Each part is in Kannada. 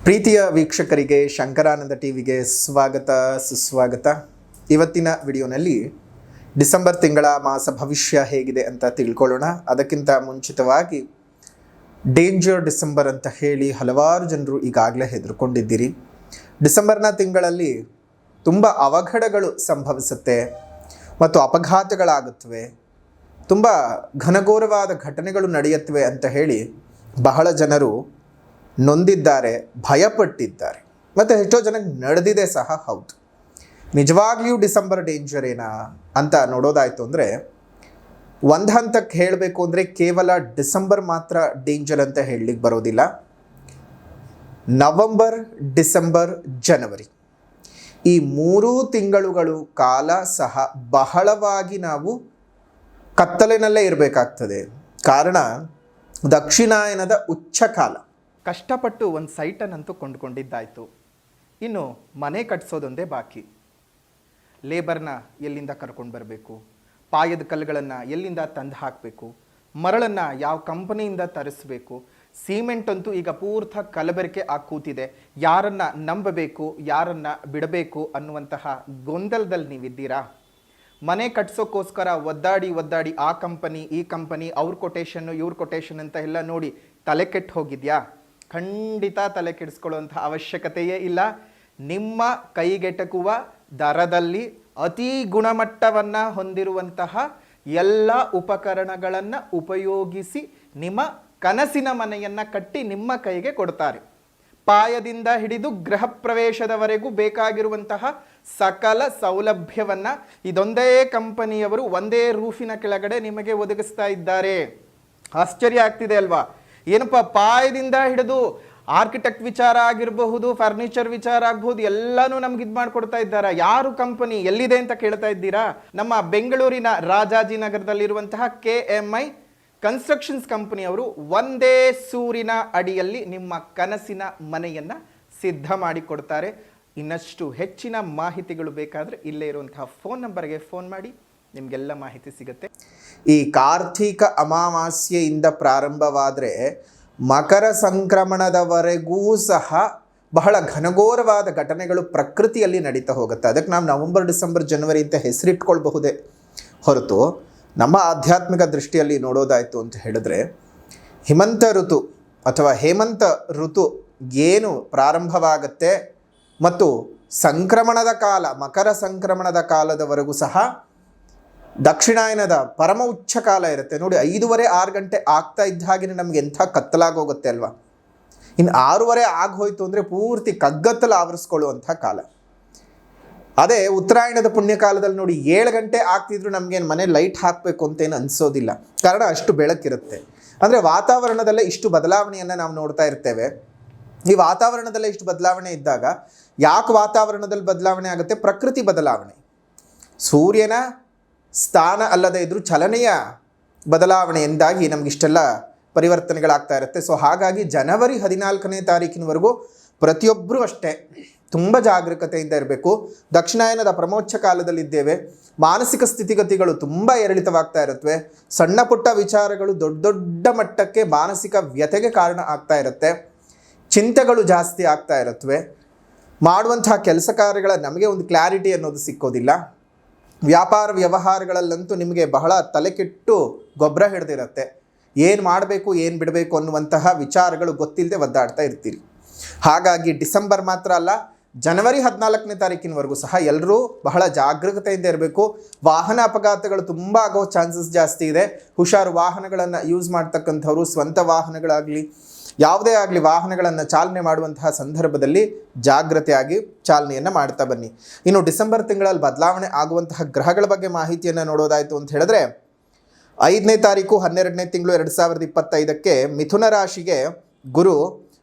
ಪ್ರೀತಿಯ ವೀಕ್ಷಕರಿಗೆ ಶಂಕರಾನಂದ ಟಿವಿಗೆ ಸ್ವಾಗತ ಸುಸ್ವಾಗತ. ಇವತ್ತಿನ ವಿಡಿಯೋನಲ್ಲಿ ಡಿಸೆಂಬರ್ ತಿಂಗಳ ಮಾಸ ಭವಿಷ್ಯ ಹೇಗಿದೆ ಅಂತ ತಿಳ್ಕೊಳ್ಳೋಣ. ಅದಕ್ಕಿಂತ ಮುಂಚಿತವಾಗಿ ಡೇಂಜರ್ ಡಿಸೆಂಬರ್ ಅಂತ ಹೇಳಿ ಹಲವಾರು ಜನರು ಈಗಾಗಲೇ ಹೆದರ್ಕೊಂಡಿದ್ದೀರಿ. ಡಿಸೆಂಬರ್ನ ತಿಂಗಳಲ್ಲಿ ತುಂಬ ಅವಘಡಗಳು ಸಂಭವಿಸುತ್ತೆ ಮತ್ತು ಅಪಘಾತಗಳಾಗುತ್ತವೆ, ತುಂಬ ಘನಘೋರವಾದ ಘಟನೆಗಳು ನಡೆಯುತ್ತವೆ ಅಂತ ಹೇಳಿ ಬಹಳ ಜನರು ನೊಂದಿದ್ದಾರೆ, ಭಯಪಟ್ಟಿದ್ದಾರೆ ಮತ್ತು ಎಷ್ಟೋ ಜನಕ್ಕೆ ನಡೆದಿದೆ ಸಹ. ಹೌದು, ನಿಜವಾಗ್ಲಿಯೂ ಡಿಸೆಂಬರ್ ಡೇಂಜರ್ ಏನಾ ಅಂತ ನೋಡೋದಾಯಿತು ಅಂದರೆ, ಒಂದು ಹಂತಕ್ಕೆ ಹೇಳಬೇಕು ಅಂದರೆ ಕೇವಲ ಡಿಸೆಂಬರ್ ಮಾತ್ರ ಡೇಂಜರ್ ಅಂತ ಹೇಳಲಿಕ್ಕೆ ಬರೋದಿಲ್ಲ. ನವಂಬರ್, ಡಿಸೆಂಬರ್, ಜನವರಿ ಈ 3 ತಿಂಗಳುಗಳು ಕಾಲ ಸಹ ಬಹಳವಾಗಿ ನಾವು ಕತ್ತಲಿನಲ್ಲೇ ಇರಬೇಕಾಗ್ತದೆ. ಕಾರಣ ದಕ್ಷಿಣಾಯನದ ಉಚ್ಚ ಕಾಲ. ಕಷ್ಟಪಟ್ಟು ಒಂದು ಸೈಟನ್ನಂತೂ ಕೊಂಡುಕೊಂಡಿದ್ದಾಯಿತು, ಇನ್ನು ಮನೆ ಕಟ್ಟಿಸೋದೊಂದೇ ಬಾಕಿ. ಲೇಬರ್ನ ಎಲ್ಲಿಂದ ಕರ್ಕೊಂಡು ಬರಬೇಕು, ಪಾಯದ ಕಲ್ಲುಗಳನ್ನು ಎಲ್ಲಿಂದ ತಂದು ಹಾಕಬೇಕು, ಮರಳನ್ನು ಯಾವ ಕಂಪನಿಯಿಂದ ತರಿಸಬೇಕು, ಸಿಮೆಂಟ್ ಅಂತೂ ಈಗ ಪೂರ್ಥ ಕಲಬೆರಕೆ ಆಗಿ ಕೂತಿದೆ. ಯಾರನ್ನು ನಂಬಬೇಕು, ಯಾರನ್ನು ಬಿಡಬೇಕು ಅನ್ನುವಂತಹ ಗೊಂದಲದಲ್ಲಿ ನೀವಿದ್ದೀರಾ? ಮನೆ ಕಟ್ಸೋಕ್ಕೋಸ್ಕರ ಒದ್ದಾಡಿ ಆ ಕಂಪನಿ ಈ ಕಂಪನಿ, ಅವ್ರ ಕೊಟೇಶನ್ನು ಇವ್ರ ಕೊಟೇಶನ್ ಅಂತ ಎಲ್ಲ ನೋಡಿ ತಲೆ ಕೆಟ್ಟು ಹೋಗಿದ್ಯಾ? ಖಂಡಿತ ತಲೆ ಕೆಡಿಸ್ಕೊಳ್ಳುವಂಥ ಅವಶ್ಯಕತೆಯೇ ಇಲ್ಲ. ನಿಮ್ಮ ಕೈಗೆಟಕುವ ದರದಲ್ಲಿ ಅತಿ ಗುಣಮಟ್ಟವನ್ನು ಹೊಂದಿರುವಂತಹ ಎಲ್ಲ ಉಪಕರಣಗಳನ್ನು ಉಪಯೋಗಿಸಿ ನಿಮ್ಮ ಕನಸಿನ ಮನೆಯನ್ನು ಕಟ್ಟಿ ನಿಮ್ಮ ಕೈಗೆ ಕೊಡ್ತಾರೆ. ಪಾಯದಿಂದ ಹಿಡಿದು ಗೃಹ ಪ್ರವೇಶದವರೆಗೂ ಬೇಕಾಗಿರುವಂತಹ ಸಕಲ ಸೌಲಭ್ಯವನ್ನು ಇದೊಂದೇ ಕಂಪನಿಯವರು ಒಂದೇ ರೂಫಿನ ಕೆಳಗಡೆ ನಿಮಗೆ ಒದಗಿಸ್ತಾ ಇದ್ದಾರೆ. ಆಶ್ಚರ್ಯ ಆಗ್ತಿದೆ ಅಲ್ವಾ? ಏನಪ್ಪ, ಪಾಯದಿಂದ ಹಿಡಿದು ಆರ್ಕಿಟೆಕ್ಟ್ ವಿಚಾರ ಆಗಿರಬಹುದು, ಫರ್ನಿಚರ್ ವಿಚಾರ ಆಗಬಹುದು, ಎಲ್ಲನೂ ನಮ್ಗೆ ಇದು ಮಾಡಿಕೊಡ್ತಾ ಇದ್ದಾರೆ. ಯಾರು ಕಂಪನಿ, ಎಲ್ಲಿದೆ ಅಂತ ಕೇಳ್ತಾ ಇದ್ದೀರಾ? ನಮ್ಮ ಬೆಂಗಳೂರಿನ ರಾಜಾಜಿನಗರದಲ್ಲಿರುವಂತಹ KMI ಕನ್ಸ್ಟ್ರಕ್ಷನ್ಸ್ ಕಂಪನಿಯವರು ಒಂದೇ ಸೂರಿನ ಅಡಿಯಲ್ಲಿ ನಿಮ್ಮ ಕನಸಿನ ಮನೆಯನ್ನು ಸಿದ್ಧ ಮಾಡಿಕೊಡ್ತಾರೆ. ಇನ್ನಷ್ಟು ಹೆಚ್ಚಿನ ಮಾಹಿತಿಗಳು ಬೇಕಾದರೆ ಇಲ್ಲೇ ಇರುವಂತಹ ಫೋನ್ ನಂಬರ್ಗೆ ಫೋನ್ ಮಾಡಿ, ನಿಮಗೆಲ್ಲ ಮಾಹಿತಿ ಸಿಗುತ್ತೆ. ಈ ಕಾರ್ತಿಕ ಅಮಾವಾಸ್ಯೆಯಿಂದ ಪ್ರಾರಂಭವಾದರೆ ಮಕರ ಸಂಕ್ರಮಣದವರೆಗೂ ಸಹ ಬಹಳ ಘನಘೋರವಾದ ಘಟನೆಗಳು ಪ್ರಕೃತಿಯಲ್ಲಿ ನಡೀತಾ ಹೋಗುತ್ತೆ. ಅದಕ್ಕೆ ನಾವು ನವಂಬರ್, ಡಿಸೆಂಬರ್, ಜನವರಿ ಅಂತ ಹೆಸರಿಟ್ಕೊಳ್ಬಹುದೇ ಹೊರತು ನಮ್ಮ ಆಧ್ಯಾತ್ಮಿಕ ದೃಷ್ಟಿಯಲ್ಲಿ ನೋಡೋದಾಯಿತು ಅಂತ ಹೇಳಿದ್ರೆ, ಹಿಮಂತ ಋತು ಅಥವಾ ಹೇಮಂತ ಋತು ಏನು ಪ್ರಾರಂಭವಾಗುತ್ತೆ ಮತ್ತು ಸಂಕ್ರಮಣದ ಕಾಲ, ಮಕರ ಸಂಕ್ರಮಣದ ಕಾಲದವರೆಗೂ ಸಹ ದಕ್ಷಿಣಾಯನದ ಪರಮ ಉಚ್ಚ ಕಾಲ ಇರುತ್ತೆ ನೋಡಿ. 5:30-6 ಗಂಟೆ ಆಗ್ತಾ ಇದ್ದ ಹಾಗೆ ನಮ್ಗೆ ಎಂಥ ಕತ್ತಲಾಗೋಗುತ್ತೆ ಅಲ್ವಾ? ಇನ್ನು 6:30 ಆಗೋಯ್ತು ಅಂದರೆ ಪೂರ್ತಿ ಕಗ್ಗತ್ತಲು ಆವರಿಸ್ಕೊಳ್ಳುವಂಥ ಕಾಲ. ಅದೇ ಉತ್ತರಾಯಣದ ಪುಣ್ಯಕಾಲದಲ್ಲಿ ನೋಡಿ 7 ಗಂಟೆ ಆಗ್ತಿದ್ರು ನಮಗೇನು ಮನೆ ಲೈಟ್ ಹಾಕಬೇಕು ಅಂತೇನು ಅನಿಸೋದಿಲ್ಲ, ಕಾರಣ ಅಷ್ಟು ಬೆಳಕಿರುತ್ತೆ. ಅಂದರೆ ವಾತಾವರಣದಲ್ಲೇ ಇಷ್ಟು ಬದಲಾವಣೆಯನ್ನು ನಾವು ನೋಡ್ತಾ ಇರ್ತೇವೆ. ಈ ವಾತಾವರಣದಲ್ಲೇ ಇಷ್ಟು ಬದಲಾವಣೆ ಇದ್ದಾಗ ಯಾಕೆ ವಾತಾವರಣದಲ್ಲಿ ಬದಲಾವಣೆ ಆಗುತ್ತೆ? ಪ್ರಕೃತಿ ಬದಲಾವಣೆ. ಸೂರ್ಯನ ಸ್ಥಾನ ಅಲ್ಲದೆ ಇದ್ರೂ ಚಲನೆಯ ಬದಲಾವಣೆಯಿಂದಾಗಿ ನಮಗಿಷ್ಟೆಲ್ಲ ಪರಿವರ್ತನೆಗಳಾಗ್ತಾ ಇರುತ್ತೆ. ಸೊ ಹಾಗಾಗಿ ಜನವರಿ 14ನೇ ತಾರೀಕಿನವರೆಗೂ ಪ್ರತಿಯೊಬ್ಬರೂ ಅಷ್ಟೇ ತುಂಬ ಜಾಗರೂಕತೆಯಿಂದ ಇರಬೇಕು. ದಕ್ಷಿಣಾಯನದ ಪ್ರಮೋಚ್ಚ ಕಾಲದಲ್ಲಿದ್ದೇವೆ. ಮಾನಸಿಕ ಸ್ಥಿತಿಗತಿಗಳು ತುಂಬ ಏರಿಳಿತವಾಗ್ತಾ ಇರುತ್ತವೆ. ಸಣ್ಣ ಪುಟ್ಟ ವಿಚಾರಗಳು ದೊಡ್ಡ ದೊಡ್ಡ ಮಟ್ಟಕ್ಕೆ ಮಾನಸಿಕ ವ್ಯಥೆಗೆ ಕಾರಣ ಆಗ್ತಾ ಇರುತ್ತೆ. ಚಿಂತೆಗಳು ಜಾಸ್ತಿ ಆಗ್ತಾ ಇರುತ್ತವೆ. ಮಾಡುವಂತಹ ಕೆಲಸ ಕಾರ್ಯಗಳ ನಮಗೆ ಒಂದು ಕ್ಲಾರಿಟಿ ಅನ್ನೋದು ಸಿಕ್ಕೋದಿಲ್ಲ. ವ್ಯಾಪಾರ ವ್ಯವಹಾರಗಳಲ್ಲಂತೂ ನಿಮಗೆ ಬಹಳ ತಲೆ ಕೆಟ್ಟು ಗೊಬ್ಬರ ಹಿಡ್ದಿರುತ್ತೆ. ಏನು ಮಾಡಬೇಕು, ಏನು ಬಿಡಬೇಕು ಅನ್ನುವಂತಹ ವಿಚಾರಗಳು ಗೊತ್ತಿಲ್ಲದೆ ಒದ್ದಾಡ್ತಾ ಇರ್ತೀರಿ. ಹಾಗಾಗಿ ಡಿಸೆಂಬರ್ ಮಾತ್ರ ಅಲ್ಲ, ಜನವರಿ 14ನೇ ತಾರೀಕಿನವರೆಗೂ ಸಹ ಎಲ್ಲರೂ ಬಹಳ ಜಾಗರೂಕತೆಯಿಂದ ಇರಬೇಕು. ವಾಹನ ಅಪಘಾತಗಳು ತುಂಬ ಆಗೋ ಚಾನ್ಸಸ್ ಜಾಸ್ತಿ ಇದೆ. ಹುಷಾರು. ವಾಹನಗಳನ್ನು ಯೂಸ್ ಮಾಡ್ತಕ್ಕಂಥವ್ರು ಸ್ವಂತ ವಾಹನಗಳಾಗಲಿ ಯಾವುದೇ ಆಗಲಿ ವಾಹನಗಳನ್ನು ಚಾಲನೆ ಮಾಡುವಂತಹ ಸಂದರ್ಭದಲ್ಲಿ ಜಾಗ್ರತೆಯಾಗಿ ಚಾಲನೆಯನ್ನು ಮಾಡ್ತಾ ಬನ್ನಿ. ಇನ್ನು ಡಿಸೆಂಬರ್ ತಿಂಗಳಲ್ಲಿ ಬದಲಾವಣೆ ಆಗುವಂತಹ ಗ್ರಹಗಳ ಬಗ್ಗೆ ಮಾಹಿತಿಯನ್ನು ನೋಡೋದಾಯಿತು ಅಂತ ಹೇಳಿದ್ರೆ, 5ನೇ ತಾರೀಕು 12ನೇ ತಿಂಗಳು 2025ಕ್ಕೆ ಮಿಥುನ ರಾಶಿಗೆ ಗುರು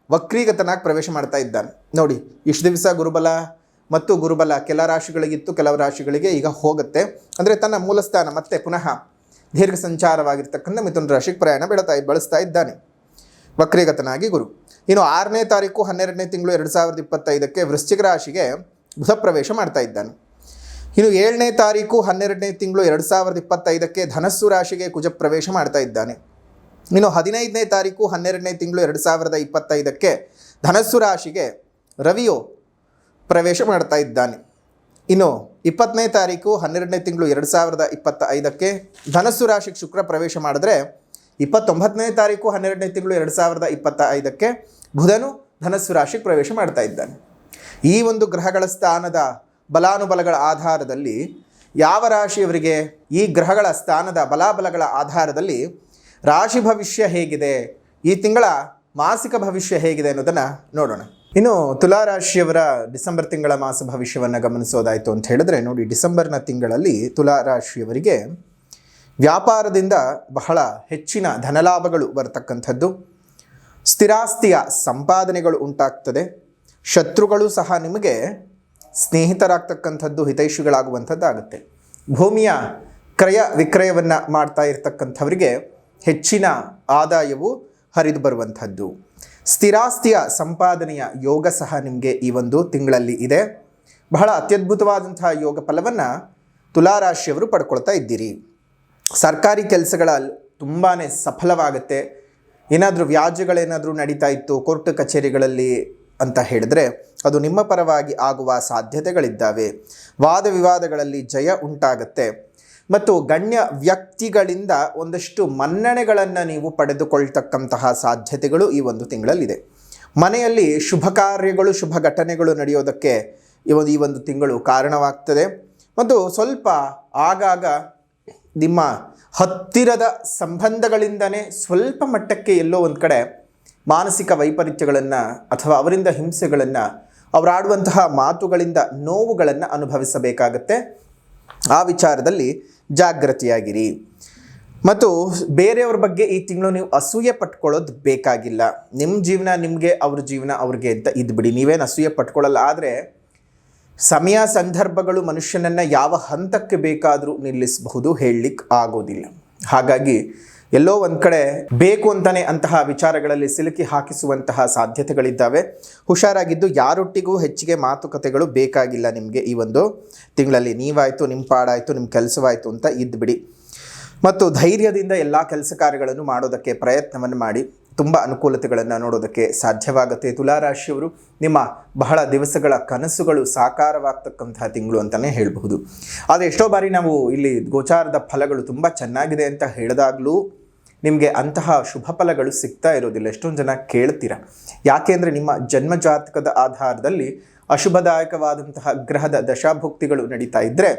ವಕ್ರೀಗತನಾಗಿ ಪ್ರವೇಶ ಮಾಡ್ತಾ ಇದ್ದಾನೆ ನೋಡಿ. ಇಷ್ಟು ದಿವಸ ಗುರುಬಲ ಮತ್ತು ಗುರುಬಲ ಕೆಲ ರಾಶಿಗಳಿಗಿತ್ತು, ಕೆಲವು ರಾಶಿಗಳಿಗೆ ಈಗ ಹೋಗುತ್ತೆ. ಅಂದರೆ ತನ್ನ ಮೂಲಸ್ಥಾನ ಮತ್ತೆ ಪುನಃ ದೀರ್ಘ ಸಂಚಾರವಾಗಿರ್ತಕ್ಕಂಥ ಮಿಥುನ ರಾಶಿಗೆ ಪ್ರಯಾಣ ಬಳಸ್ತಾ ಇದ್ದಾನೆ ವಕ್ರೀಗತನಾಗಿ ಗುರು. ಇನ್ನು 6ನೇ ತಾರೀಕು 12ನೇ ತಿಂಗಳು 2025ಕ್ಕೆ ವೃಶ್ಚಿಕ ರಾಶಿಗೆ ಬುಧ ಪ್ರವೇಶ ಮಾಡ್ತಾ ಇದ್ದಾನೆ. ಇನ್ನು 7ನೇ ತಾರೀಕು 12ನೇ ತಿಂಗಳು 2025ಕ್ಕೆ ಧನಸ್ಸು ರಾಶಿಗೆ ಕುಜ ಪ್ರವೇಶ ಮಾಡ್ತಾ ಇದ್ದಾನೆ. ಇನ್ನು 15ನೇ ತಾರೀಕು 12ನೇ ತಿಂಗಳು 2025ಕ್ಕೆ ಧನಸ್ಸು ರಾಶಿಗೆ ರವಿಯು ಪ್ರವೇಶ ಮಾಡ್ತಾ ಇದ್ದಾನೆ. ಇನ್ನು 20ನೇ ತಾರೀಕು 12ನೇ ತಿಂಗಳು 2025ಕ್ಕೆ ಧನಸ್ಸು ರಾಶಿಗೆ ಶುಕ್ರ ಪ್ರವೇಶ ಮಾಡಿದ್ರೆ 29ನೇ ತಾರೀಕು 12ನೇ ತಿಂಗಳು 2025ಕ್ಕೆ ಬುಧನು ಧನಸ್ಸು ರಾಶಿಗೆ ಪ್ರವೇಶ ಮಾಡ್ತಾ ಇದ್ದಾನೆ. ಈ ಒಂದು ಗ್ರಹಗಳ ಸ್ಥಾನದ ಬಲಾನುಬಲಗಳ ಆಧಾರದಲ್ಲಿ ಯಾವ ರಾಶಿಯವರಿಗೆ ಈ ಗ್ರಹಗಳ ಸ್ಥಾನದ ಬಲಾಬಲಗಳ ಆಧಾರದಲ್ಲಿ ರಾಶಿ ಭವಿಷ್ಯ ಹೇಗಿದೆ, ಈ ತಿಂಗಳ ಮಾಸಿಕ ಭವಿಷ್ಯ ಹೇಗಿದೆ ಅನ್ನೋದನ್ನು ನೋಡೋಣ. ಇನ್ನು ತುಲಾ ರಾಶಿಯವರ ಡಿಸೆಂಬರ್ ತಿಂಗಳ ಮಾಸ ಭವಿಷ್ಯವನ್ನು ಗಮನಿಸೋದಾಯಿತು ಅಂತ ಹೇಳಿದ್ರೆ ನೋಡಿ, ಡಿಸೆಂಬರ್ನ ತಿಂಗಳಲ್ಲಿ ತುಲಾ ರಾಶಿಯವರಿಗೆ ವ್ಯಾಪಾರದಿಂದ ಬಹಳ ಹೆಚ್ಚಿನ ಧನಲಾಭಗಳು ಬರತಕ್ಕಂಥದ್ದು, ಸ್ಥಿರಾಸ್ತಿಯ ಸಂಪಾದನೆಗಳು ಉಂಟಾಗ್ತದೆ, ಶತ್ರುಗಳು ಸಹ ನಿಮಗೆ ಸ್ನೇಹಿತರಾಗ್ತಕ್ಕಂಥದ್ದು, ಹಿತೈಷಿಗಳಾಗುವಂಥದ್ದಾಗುತ್ತೆ. ಭೂಮಿಯ ಕ್ರಯ ವಿಕ್ರಯವನ್ನು ಮಾಡ್ತಾ ಇರತಕ್ಕಂಥವರಿಗೆ ಹೆಚ್ಚಿನ ಆದಾಯವು ಹರಿದು ಬರುವಂಥದ್ದು, ಸ್ಥಿರಾಸ್ತಿಯ ಸಂಪಾದನೆಯ ಯೋಗ ಸಹ ನಿಮಗೆ ಈ ಒಂದು ತಿಂಗಳಲ್ಲಿ ಇದೆ. ಬಹಳ ಅತ್ಯದ್ಭುತವಾದಂತಹ ಯೋಗ ಫಲವನ್ನು ತುಲಾರಾಶಿಯವರು ಪಡ್ಕೊಳ್ತಾ ಇದ್ದೀರಿ. ಸರ್ಕಾರಿ ಕೆಲಸಗಳಲ್ಲಿ ತುಂಬಾ ಸಫಲವಾಗುತ್ತೆ. ಏನಾದರೂ ವ್ಯಾಜ್ಯಗಳೇನಾದರೂ ನಡೀತಾ ಇತ್ತು ಕೋರ್ಟ್ ಕಚೇರಿಗಳಲ್ಲಿ ಅಂತ ಹೇಳಿದ್ರೆ ಅದು ನಿಮ್ಮ ಪರವಾಗಿ ಆಗುವ ಸಾಧ್ಯತೆಗಳಿದ್ದಾವೆ. ವಾದ ವಿವಾದಗಳಲ್ಲಿ ಜಯ ಉಂಟಾಗುತ್ತೆ ಮತ್ತು ಗಣ್ಯ ವ್ಯಕ್ತಿಗಳಿಂದ ಒಂದಷ್ಟು ಮನ್ನಣೆಗಳನ್ನು ನೀವು ಪಡೆದುಕೊಳ್ತಕ್ಕಂತಹ ಸಾಧ್ಯತೆಗಳು ಈ ಒಂದು ತಿಂಗಳಲ್ಲಿದೆ. ಮನೆಯಲ್ಲಿ ಶುಭ ಕಾರ್ಯಗಳು, ಶುಭ ಘಟನೆಗಳು ನಡೆಯೋದಕ್ಕೆ ಈ ಒಂದು ತಿಂಗಳು ಕಾರಣವಾಗ್ತದೆ. ಮತ್ತು ಸ್ವಲ್ಪ ಆಗಾಗ ನಿಮ್ಮ ಹತ್ತಿರದ ಸಂಬಂಧಗಳಿಂದನೇ ಸ್ವಲ್ಪ ಮಟ್ಟಕ್ಕೆ ಎಲ್ಲೋ ಒಂದು ಕಡೆ ಮಾನಸಿಕ ವೈಪರೀತ್ಯಗಳನ್ನು ಅಥವಾ ಅವರಿಂದ ಹಿಂಸೆಗಳನ್ನು, ಅವರಾಡುವಂತಹ ಮಾತುಗಳಿಂದ ನೋವುಗಳನ್ನು ಅನುಭವಿಸಬೇಕಾಗತ್ತೆ. ಆ ವಿಚಾರದಲ್ಲಿ ಜಾಗೃತಿಯಾಗಿರಿ. ಮತ್ತು ಬೇರೆಯವ್ರ ಬಗ್ಗೆ ಈ ತಿಂಗಳು ನೀವು ಅಸೂಯೆ ಪಟ್ಕೊಳ್ಳೋದು ಬೇಕಾಗಿಲ್ಲ. ನಿಮ್ಮ ಜೀವನ ನಿಮಗೆ, ಅವ್ರ ಜೀವನ ಅವ್ರಿಗೆ ಅಂತ ಇದ್ಬಿಡಿ. ನೀವೇನು ಅಸೂಯೆ ಪಟ್ಕೊಳ್ಳಲ್ಲ. ಆದರೆ ಸಮಯ ಸಂದರ್ಭಗಳು ಮನುಷ್ಯನನ್ನು ಯಾವ ಹಂತಕ್ಕೆ ಬೇಕಾದರೂ ನಿಲ್ಲಿಸಬಹುದು, ಹೇಳಲಿಕ್ಕೆ ಆಗೋದಿಲ್ಲ. ಹಾಗಾಗಿ ಎಲ್ಲೋ ಒಂದು ಕಡೆ ಬೇಕು ಅಂತಲೇ ಅಂತಹ ವಿಚಾರಗಳಲ್ಲಿ ಸಿಲುಕಿ ಹಾಕಿಸುವಂತಹ ಸಾಧ್ಯತೆಗಳಿದ್ದಾವೆ. ಹುಷಾರಾಗಿದ್ದು ಯಾರೊಟ್ಟಿಗೂ ಹೆಚ್ಚಿಗೆ ಮಾತುಕತೆಗಳು ಬೇಕಾಗಿಲ್ಲ ನಿಮಗೆ ಈ ಒಂದು ತಿಂಗಳಲ್ಲಿ. ನೀವಾಯಿತು, ನಿಮ್ಮ ಪಾಡಾಯಿತು, ನಿಮ್ಮ ಕೆಲಸವಾಯಿತು ಅಂತ ಇದ್ಬಿಡಿ. ಮತ್ತು ಧೈರ್ಯದಿಂದ ಎಲ್ಲ ಕೆಲಸ ಕಾರ್ಯಗಳನ್ನು ಮಾಡೋದಕ್ಕೆ ಪ್ರಯತ್ನವನ್ನು ಮಾಡಿ. ತುಂಬ ಅನುಕೂಲತೆಗಳನ್ನು ನೋಡೋದಕ್ಕೆ ಸಾಧ್ಯವಾಗುತ್ತೆ. ತುಲಾರಾಶಿಯವರು ನಿಮ್ಮ ಬಹಳ ದಿವಸಗಳ ಕನಸುಗಳು ಸಾಕಾರವಾಗ್ತಕ್ಕಂತಹ ತಿಂಗಳು ಅಂತಲೇ ಹೇಳಬಹುದು. ಆದರೆ ಎಷ್ಟೋ ಬಾರಿ ನಾವು ಇಲ್ಲಿ ಗೋಚಾರದ ಫಲಗಳು ತುಂಬ ಚೆನ್ನಾಗಿದೆ ಅಂತ ಹೇಳಿದಾಗಲೂ ನಿಮಗೆ ಅಂತಹ ಶುಭ ಫಲಗಳು ಸಿಗ್ತಾ ಇರೋದಿಲ್ಲ. ಎಷ್ಟೊಂದು ಜನ ಕೇಳ್ತೀರ. ಯಾಕೆಂದರೆ ನಿಮ್ಮ ಜನ್ಮಜಾತಕದ ಆಧಾರದಲ್ಲಿ ಅಶುಭದಾಯಕವಾದಂತಹ ಗ್ರಹದ ದಶಾಭುಕ್ತಿಗಳು ನಡೀತಾ ಇದ್ದರೆ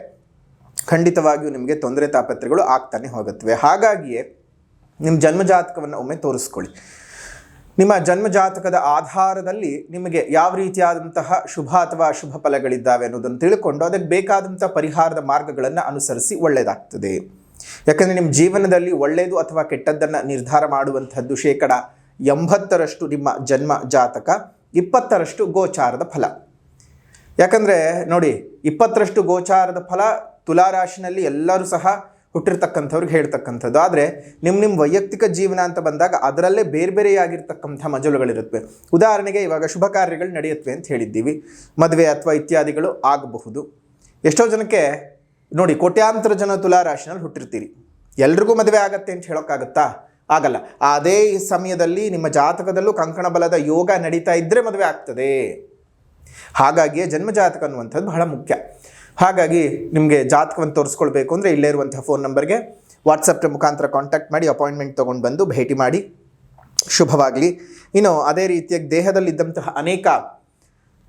ಖಂಡಿತವಾಗಿಯೂ ನಿಮಗೆ ತೊಂದರೆ ತಾಪತ್ರೆಗಳು ಆಗ್ತಾನೆ ಹೋಗುತ್ತವೆ. ಹಾಗಾಗಿಯೇ ನಿಮ್ಮ ಜನ್ಮಜಾತಕವನ್ನು ಒಮ್ಮೆ ತೋರಿಸ್ಕೊಳ್ಳಿ. ನಿಮ್ಮ ಜನ್ಮಜಾತಕದ ಆಧಾರದಲ್ಲಿ ನಿಮಗೆ ಯಾವ ರೀತಿಯಾದಂತಹ ಶುಭ ಅಥವಾ ಅಶುಭ ಫಲಗಳಿದ್ದಾವೆ ಅನ್ನೋದನ್ನು ತಿಳ್ಕೊಂಡು ಅದಕ್ಕೆ ಬೇಕಾದಂಥ ಪರಿಹಾರದ ಮಾರ್ಗಗಳನ್ನು ಅನುಸರಿಸಿ ಒಳ್ಳೆಯದಾಗ್ತದೆ. ಯಾಕಂದರೆ ನಿಮ್ಮ ಜೀವನದಲ್ಲಿ ಒಳ್ಳೆಯದು ಅಥವಾ ಕೆಟ್ಟದ್ದನ್ನು ನಿರ್ಧಾರ ಮಾಡುವಂಥದ್ದು 80% ನಿಮ್ಮ ಜನ್ಮ ಜಾತಕ, 20% ಗೋಚಾರದ ಫಲ. ಯಾಕಂದರೆ ನೋಡಿ, 20% ಗೋಚಾರದ ಫಲ ತುಲಾರಾಶಿನಲ್ಲಿ ಎಲ್ಲರೂ ಸಹ ಹುಟ್ಟಿರ್ತಕ್ಕಂಥವ್ರಿಗೆ ಹೇಳ್ತಕ್ಕಂಥದ್ದು. ಆದರೆ ನಿಮ್ಮ ವೈಯಕ್ತಿಕ ಜೀವನ ಅಂತ ಬಂದಾಗ ಅದರಲ್ಲೇ ಬೇರೆ ಬೇರೆಯಾಗಿರ್ತಕ್ಕಂಥ ಮಜಲುಗಳಿರುತ್ತವೆ. ಉದಾಹರಣೆಗೆ ಇವಾಗ ಶುಭ ಕಾರ್ಯಗಳು ನಡೆಯುತ್ತವೆ ಅಂತ ಹೇಳಿದ್ದೀವಿ, ಮದುವೆ ಅಥವಾ ಇತ್ಯಾದಿಗಳು ಆಗಬಹುದು. ಎಷ್ಟೋ ಜನಕ್ಕೆ ನೋಡಿ, ಕೋಟ್ಯಾಂತರ ಜನ ತುಲಾರಾಶಿನಲ್ಲಿ ಹುಟ್ಟಿರ್ತೀರಿ, ಎಲ್ರಿಗೂ ಮದುವೆ ಆಗತ್ತೆ ಅಂತ ಹೇಳೋಕ್ಕಾಗತ್ತಾ? ಆಗಲ್ಲ. ಅದೇ ಸಮಯದಲ್ಲಿ ನಿಮ್ಮ ಜಾತಕದಲ್ಲೂ ಕಂಕಣ ಬಲದ ಯೋಗ ನಡೀತಾ ಇದ್ದರೆ ಮದುವೆ ಆಗ್ತದೆ. ಹಾಗಾಗಿಯೇ ಜನ್ಮಜಾತಕ ಅನ್ನುವಂಥದ್ದು ಬಹಳ ಮುಖ್ಯ. ಹಾಗಾಗಿ ನಿಮಗೆ ಜಾತಕವನ್ನು ತೋರಿಸ್ಕೊಳ್ಬೇಕು ಅಂದರೆ ಇಲ್ಲೇ ಇರುವಂಥ ಫೋನ್ ನಂಬರ್ಗೆ ವಾಟ್ಸಪ್ನ ಮುಖಾಂತರ ಕಾಂಟ್ಯಾಕ್ಟ್ ಮಾಡಿ ಅಪಾಯಿಂಟ್ಮೆಂಟ್ ತೊಗೊಂಡು ಬಂದು ಭೇಟಿ ಮಾಡಿ. ಶುಭವಾಗಲಿ. ಇನ್ನು ಅದೇ ರೀತಿಯಾಗಿ ದೇಹದಲ್ಲಿದ್ದಂತಹ ಅನೇಕ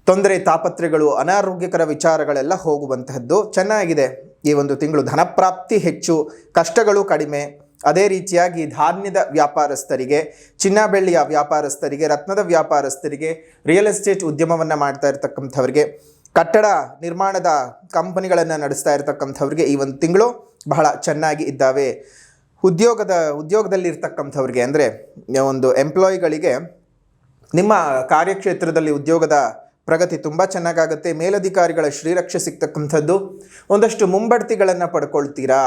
ತೊಂದರೆ ತಾಪತ್ರೆಗಳು, ಅನಾರೋಗ್ಯಕರ ವಿಚಾರಗಳೆಲ್ಲ ಹೋಗುವಂತಹದ್ದು ಚೆನ್ನಾಗಿದೆ ಈ ಒಂದು ತಿಂಗಳು. ಧನಪ್ರಾಪ್ತಿ ಹೆಚ್ಚು, ಕಷ್ಟಗಳು ಕಡಿಮೆ. ಅದೇ ರೀತಿಯಾಗಿ ಧಾನ್ಯದ ವ್ಯಾಪಾರಸ್ಥರಿಗೆ, ಚಿನ್ನ ಬೆಳ್ಳಿಯ ವ್ಯಾಪಾರಸ್ಥರಿಗೆ, ರತ್ನದ ವ್ಯಾಪಾರಸ್ಥರಿಗೆ, ರಿಯಲ್ ಎಸ್ಟೇಟ್ ಉದ್ಯಮವನ್ನು ಮಾಡ್ತಾ ಇರತಕ್ಕಂಥವ್ರಿಗೆ, ಕಟ್ಟಡ ನಿರ್ಮಾಣದ ಕಂಪನಿಗಳನ್ನು ನಡೆಸ್ತಾ ಇರತಕ್ಕಂಥವ್ರಿಗೆ ಈ ಒಂದು ತಿಂಗಳು ಬಹಳ ಚೆನ್ನಾಗಿ ಇದ್ದಾವೆ. ಉದ್ಯೋಗದಲ್ಲಿ ಇರ್ತಕ್ಕಂಥವ್ರಿಗೆ ಅಂದರೆ ಒಂದು ಎಂಪ್ಲಾಯಿಗಳಿಗೆ ನಿಮ್ಮ ಕಾರ್ಯಕ್ಷೇತ್ರದಲ್ಲಿ ಉದ್ಯೋಗದ ಪ್ರಗತಿ ತುಂಬ ಚೆನ್ನಾಗಾಗುತ್ತೆ. ಮೇಲಧಿಕಾರಿಗಳ ಶ್ರೀರಕ್ಷೆ ಸಿಗ್ತಕ್ಕಂಥದ್ದು, ಒಂದಷ್ಟು ಮುಂಬಡ್ತಿಗಳನ್ನು ಪಡ್ಕೊಳ್ತೀರಾ,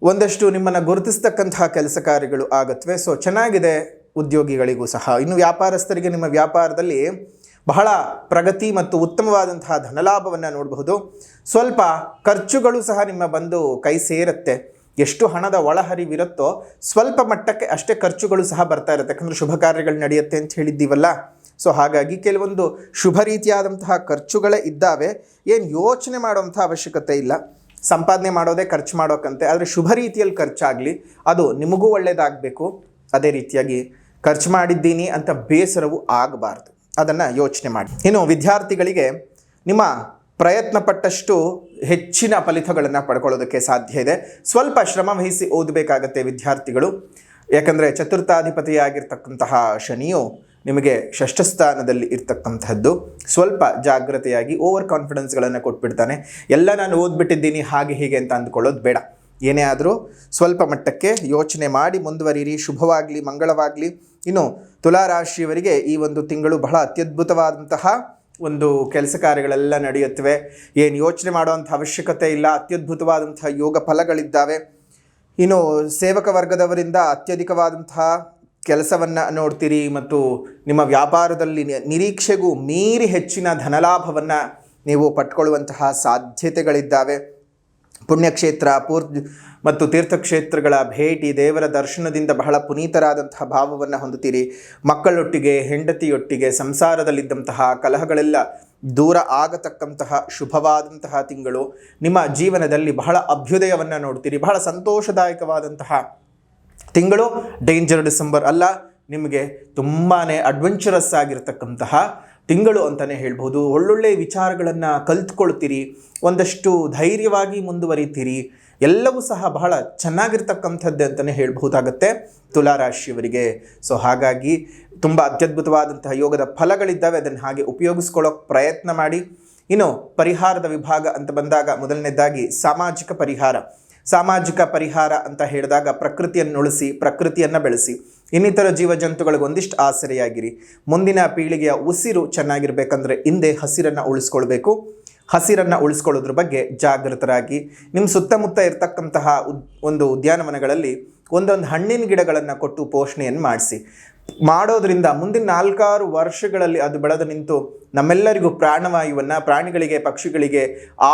ಒಂದಷ್ಟು ನಿಮ್ಮನ್ನು ಗುರುತಿಸ್ತಕ್ಕಂತಹ ಕೆಲಸ ಕಾರ್ಯಗಳು ಆಗುತ್ತವೆ. ಸೊ ಚೆನ್ನಾಗಿದೆ ಉದ್ಯೋಗಿಗಳಿಗೂ ಸಹ. ಇನ್ನು ವ್ಯಾಪಾರಸ್ಥರಿಗೆ ನಿಮ್ಮ ವ್ಯಾಪಾರದಲ್ಲಿ ಬಹಳ ಪ್ರಗತಿ ಮತ್ತು ಉತ್ತಮವಾದಂತಹ ಧನಲಾಭವನ್ನು ನೋಡಬಹುದು. ಸ್ವಲ್ಪ ಖರ್ಚುಗಳು ಸಹ ನಿಮ್ಮ ಬಂದು ಕೈ ಸೇರುತ್ತೆ. ಎಷ್ಟು ಹಣದ ಒಳಹರಿವಿರುತ್ತೋ ಸ್ವಲ್ಪ ಮಟ್ಟಕ್ಕೆ ಅಷ್ಟೇ ಖರ್ಚುಗಳು ಸಹ ಬರ್ತಾ ಇರುತ್ತೆ. ಯಾಕಂದರೆ ಶುಭ ಕಾರ್ಯಗಳು ನಡೆಯುತ್ತೆ ಅಂತ ಹೇಳಿದ್ದೀವಲ್ಲ, ಸೊ ಹಾಗಾಗಿ ಕೆಲವೊಂದು ಶುಭ ರೀತಿಯಾದಂತಹ ಖರ್ಚುಗಳೇ ಇದ್ದಾವೆ. ಏನು ಯೋಚನೆ ಮಾಡುವಂಥ ಅವಶ್ಯಕತೆ ಇಲ್ಲ. ಸಂಪಾದನೆ ಮಾಡೋದೇ ಖರ್ಚು ಮಾಡೋಕ್ಕಂತೆ. ಆದರೆ ಶುಭ ರೀತಿಯಲ್ಲಿ ಖರ್ಚಾಗಲಿ, ಅದು ನಿಮಗೂ ಒಳ್ಳೆಯದಾಗಬೇಕು. ಅದೇ ರೀತಿಯಾಗಿ ಖರ್ಚು ಮಾಡಿದ್ದೀನಿ ಅಂತ ಬೇಸರವು ಆಗಬಾರ್ದು. ಅದನ್ನು ಯೋಚನೆ ಮಾಡಿ. ಇನ್ನು ವಿದ್ಯಾರ್ಥಿಗಳಿಗೆ ನಿಮ್ಮ ಪ್ರಯತ್ನ ಪಟ್ಟಷ್ಟು ಹೆಚ್ಚಿನ ಫಲಿತಗಳನ್ನು ಪಡ್ಕೊಳ್ಳೋದಕ್ಕೆ ಸಾಧ್ಯ ಇದೆ. ಸ್ವಲ್ಪ ಶ್ರಮ ವಹಿಸಿ ಓದಬೇಕಾಗತ್ತೆ ವಿದ್ಯಾರ್ಥಿಗಳು. ಯಾಕಂದರೆ ಚತುರ್ಥಾಧಿಪತಿಯಾಗಿರ್ತಕ್ಕಂತಹ ಶನಿಯು ನಿಮಗೆ ಷಷ್ಠ ಸ್ಥಾನದಲ್ಲಿ ಇರ್ತಕ್ಕಂಥದ್ದು. ಸ್ವಲ್ಪ ಜಾಗ್ರತೆಯಾಗಿ ಓವರ್ ಕಾನ್ಫಿಡೆನ್ಸ್ಗಳನ್ನು ಕೊಟ್ಬಿಡ್ತಾನೆ. ಎಲ್ಲ ನಾನು ಓದ್ಬಿಟ್ಟಿದ್ದೀನಿ ಹಾಗೆ ಹೀಗೆ ಅಂತ ಅಂದ್ಕೊಳ್ಳೋದು ಬೇಡ. ಏನೇ ಆದರೂ ಸ್ವಲ್ಪ ಮಟ್ಟಕ್ಕೆ ಯೋಚನೆ ಮಾಡಿ ಮುಂದುವರಿಯಿರಿ. ಶುಭವಾಗಲಿ, ಮಂಗಳವಾಗಲಿ. ಇನ್ನು ತುಲಾರಾಶಿಯವರಿಗೆ ಈ ಒಂದು ತಿಂಗಳು ಬಹಳ ಅತ್ಯದ್ಭುತವಾದಂತಹ ಒಂದು ಕೆಲಸ ಕಾರ್ಯಗಳೆಲ್ಲ ನಡೆಯುತ್ತವೆ. ಏನು ಯೋಚನೆ ಮಾಡುವಂಥ ಅವಶ್ಯಕತೆ ಇಲ್ಲ. ಅತ್ಯದ್ಭುತವಾದಂತಹ ಯೋಗ ಫಲಗಳಿದ್ದಾವೆ. ಇನ್ನು ಸೇವಕ ವರ್ಗದವರಿಂದ ಅತ್ಯಧಿಕವಾದಂತಹ ಕೆಲಸವನ್ನು ನೋಡ್ತೀರಿ ಮತ್ತು ನಿಮ್ಮ ವ್ಯಾಪಾರದಲ್ಲಿ ನಿರೀಕ್ಷೆಗೂ ಮೀರಿ ಹೆಚ್ಚಿನ ಧನಲಾಭವನ್ನು ನೀವು ಪಟ್ಕೊಳ್ಳುವಂತಹ ಸಾಧ್ಯತೆಗಳಿದ್ದಾವೆ. ಪುಣ್ಯಕ್ಷೇತ್ರ ಮತ್ತು ತೀರ್ಥಕ್ಷೇತ್ರಗಳ ಭೇಟಿ, ದೇವರ ದರ್ಶನದಿಂದ ಬಹಳ ಪುನೀತರಾದಂತಹ ಭಾವವನ್ನು ಹೊಂದುತ್ತೀರಿ. ಮಕ್ಕಳೊಟ್ಟಿಗೆ, ಹೆಂಡತಿಯೊಟ್ಟಿಗೆ ಸಂಸಾರದಲ್ಲಿದ್ದಂತಹ ಕಲಹಗಳೆಲ್ಲ ದೂರ ಆಗತಕ್ಕಂತಹ ಶುಭವಾದಂತಹ ತಿಂಗಳು. ನಿಮ್ಮ ಜೀವನದಲ್ಲಿ ಬಹಳ ಅಭ್ಯುದಯವನ್ನು ನೋಡ್ತೀರಿ. ಬಹಳ ಸಂತೋಷದಾಯಕವಾದಂತಹ ತಿಂಗಳು. ಡೇಂಜರ್ ಡಿಸೆಂಬರ್ ಅಲ್ಲ, ನಿಮಗೆ ತುಂಬಾ ಅಡ್ವೆಂಚರಸ್ ಆಗಿರ್ತಕ್ಕಂತಹ ತಿಂಗಳು ಅಂತಲೇ ಹೇಳ್ಬೋದು. ಒಳ್ಳೊಳ್ಳೆಯ ವಿಚಾರಗಳನ್ನು ಕಲ್ತ್ಕೊಳ್ತೀರಿ. ಒಂದಷ್ಟು ಧೈರ್ಯವಾಗಿ ಮುಂದುವರಿತೀರಿ. ಎಲ್ಲವೂ ಸಹ ಬಹಳ ಚೆನ್ನಾಗಿರ್ತಕ್ಕಂಥದ್ದೇ ಅಂತಲೇ ಹೇಳ್ಬಹುದಾಗತ್ತೆ ತುಲಾರಾಶಿಯವರಿಗೆ. ಸೊ ಹಾಗಾಗಿ ತುಂಬ ಅತ್ಯದ್ಭುತವಾದಂತಹ ಯೋಗದ ಫಲಗಳಿದ್ದಾವೆ. ಅದನ್ನು ಹಾಗೆ ಉಪಯೋಗಿಸ್ಕೊಳ್ಳೋಕೆ ಪ್ರಯತ್ನ ಮಾಡಿ. ಇನ್ನು ಪರಿಹಾರದ ವಿಭಾಗ ಅಂತ ಬಂದಾಗ ಮೊದಲನೇದಾಗಿ ಸಾಮಾಜಿಕ ಪರಿಹಾರ. ಸಾಮಾಜಿಕ ಪರಿಹಾರ ಅಂತ ಹೇಳಿದಾಗ ಪ್ರಕೃತಿಯನ್ನು ಉಳಿಸಿ, ಪ್ರಕೃತಿಯನ್ನು ಬೆಳೆಸಿ, ಇನ್ನಿತರ ಜೀವಜಂತುಗಳಿಗೆ ಒಂದಿಷ್ಟು ಆಸರೆಯಾಗಿರಿ. ಮುಂದಿನ ಪೀಳಿಗೆಯ ಉಸಿರು ಚೆನ್ನಾಗಿರ್ಬೇಕಂದ್ರೆ ಹಿಂದೆ ಹಸಿರನ್ನು ಉಳಿಸ್ಕೊಳ್ಬೇಕು. ಹಸಿರನ್ನು ಉಳಿಸ್ಕೊಳ್ಳೋದ್ರ ಬಗ್ಗೆ ಜಾಗೃತರಾಗಿ. ನಿಮ್ಮ ಸುತ್ತಮುತ್ತ ಇರತಕ್ಕಂತಹ ಒಂದು ಉದ್ಯಾನವನಗಳಲ್ಲಿ ಒಂದೊಂದು ಹಣ್ಣಿನ ಗಿಡಗಳನ್ನು ಕೊಟ್ಟು ಪೋಷಣೆಯನ್ನು ಮಾಡಿಸಿ. ಮಾಡೋದ್ರಿಂದ ಮುಂದಿನ 4-6 ವರ್ಷಗಳಲ್ಲಿ ಅದು ಬೆಳೆದು ನಿಂತು ನಮ್ಮೆಲ್ಲರಿಗೂ ಪ್ರಾಣವಾಯುವನ್ನು, ಪ್ರಾಣಿಗಳಿಗೆ, ಪಕ್ಷಿಗಳಿಗೆ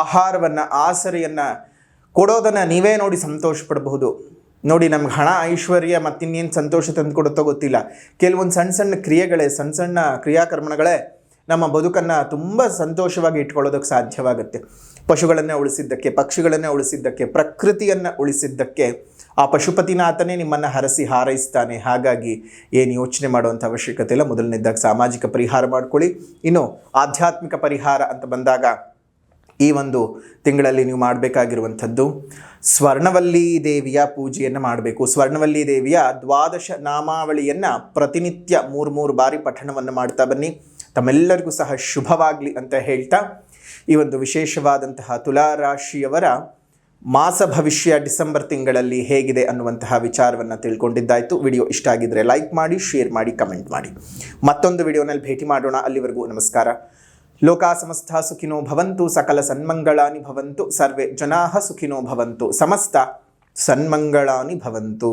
ಆಹಾರವನ್ನು, ಆಸರೆಯನ್ನು ಕೊಡೋದನ್ನು ನೀವೇ ನೋಡಿ ಸಂತೋಷ ಪಡಬಹುದು. ನೋಡಿ, ನಮ್ಗೆ ಹಣ, ಐಶ್ವರ್ಯ ಮತ್ತಿನ್ನೇನು ಸಂತೋಷ ತಂದು ಕೊಡುತ್ತೋ ಗೊತ್ತಿಲ್ಲ. ಕೆಲವೊಂದು ಸಣ್ಣ ಸಣ್ಣ ಕ್ರಿಯೆಗಳೇ, ಸಣ್ಣ ಸಣ್ಣ ಕ್ರಿಯಾಕರ್ಮಗಳೇ ನಮ್ಮ ಬದುಕನ್ನು ತುಂಬ ಸಂತೋಷವಾಗಿ ಇಟ್ಕೊಳ್ಳೋದಕ್ಕೆ ಸಾಧ್ಯವಾಗುತ್ತೆ. ಪಶುಗಳನ್ನು ಉಳಿಸಿದ್ದಕ್ಕೆ, ಪಕ್ಷಿಗಳನ್ನು ಉಳಿಸಿದ್ದಕ್ಕೆ, ಪ್ರಕೃತಿಯನ್ನು ಉಳಿಸಿದ್ದಕ್ಕೆ ಆ ಪಶುಪತಿನಾಥನೇ ನಿಮ್ಮನ್ನು ಹರಸಿ ಹಾರೈಸ್ತಾನೆ. ಹಾಗಾಗಿ ಏನು ಯೋಚನೆ ಮಾಡುವಂಥ ಅವಶ್ಯಕತೆ ಇಲ್ಲ. ಮೊದಲನೇದಾಗಿ ಸಾಮಾಜಿಕ ಪರಿಹಾರ ಮಾಡ್ಕೊಳ್ಳಿ. ಇನ್ನು ಆಧ್ಯಾತ್ಮಿಕ ಪರಿಹಾರ ಅಂತ ಬಂದಾಗ ಈ ಒಂದು ತಿಂಗಳಲ್ಲಿ ನೀವು ಮಾಡಬೇಕಾಗಿರುವಂಥದ್ದು ಸ್ವರ್ಣವಲ್ಲೀ ದೇವಿಯ ಪೂಜೆಯನ್ನು ಮಾಡಬೇಕು. ಸ್ವರ್ಣವಲ್ಲೀ ದೇವಿಯ 12 ನಾಮಾವಳಿಯನ್ನು ಪ್ರತಿನಿತ್ಯ 3 ಬಾರಿ ಪಠಣವನ್ನು ಮಾಡ್ತಾ ಬನ್ನಿ. ತಮ್ಮೆಲ್ಲರಿಗೂ ಸಹ ಶುಭವಾಗಲಿ ಅಂತ ಹೇಳ್ತಾ ಈ ಒಂದು ವಿಶೇಷವಾದಂತಹ ತುಲಾರಾಶಿಯವರ ಮಾಸ ಭವಿಷ್ಯ ಡಿಸೆಂಬರ್ ತಿಂಗಳಲ್ಲಿ ಹೇಗಿದೆ ಅನ್ನುವಂತಹ ವಿಚಾರವನ್ನು ತಿಳ್ಕೊಂಡಿದ್ದಾಯಿತು. ವಿಡಿಯೋ ಇಷ್ಟ ಆಗಿದ್ದರೆ ಲೈಕ್ ಮಾಡಿ, ಶೇರ್ ಮಾಡಿ, ಕಮೆಂಟ್ ಮಾಡಿ. ಮತ್ತೊಂದು ವಿಡಿಯೋನಲ್ಲಿ ಭೇಟಿ ಮಾಡೋಣ. ಅಲ್ಲಿವರೆಗೂ ನಮಸ್ಕಾರ. ಲೋಕಾ ಸಮಸ್ತ ಸುಖಿನೋ ಭವಂತು, ಸಕಲ ಸನ್ಮಂಗಳಾನಿ ಭವಂತು, ಸರ್ವೇ ಜನಾಃ ಸುಖಿನೋ ಭವಂತು, ಸಮಸ್ತ ಸನ್ಮಂಗಳಾನಿ ಭವಂತು.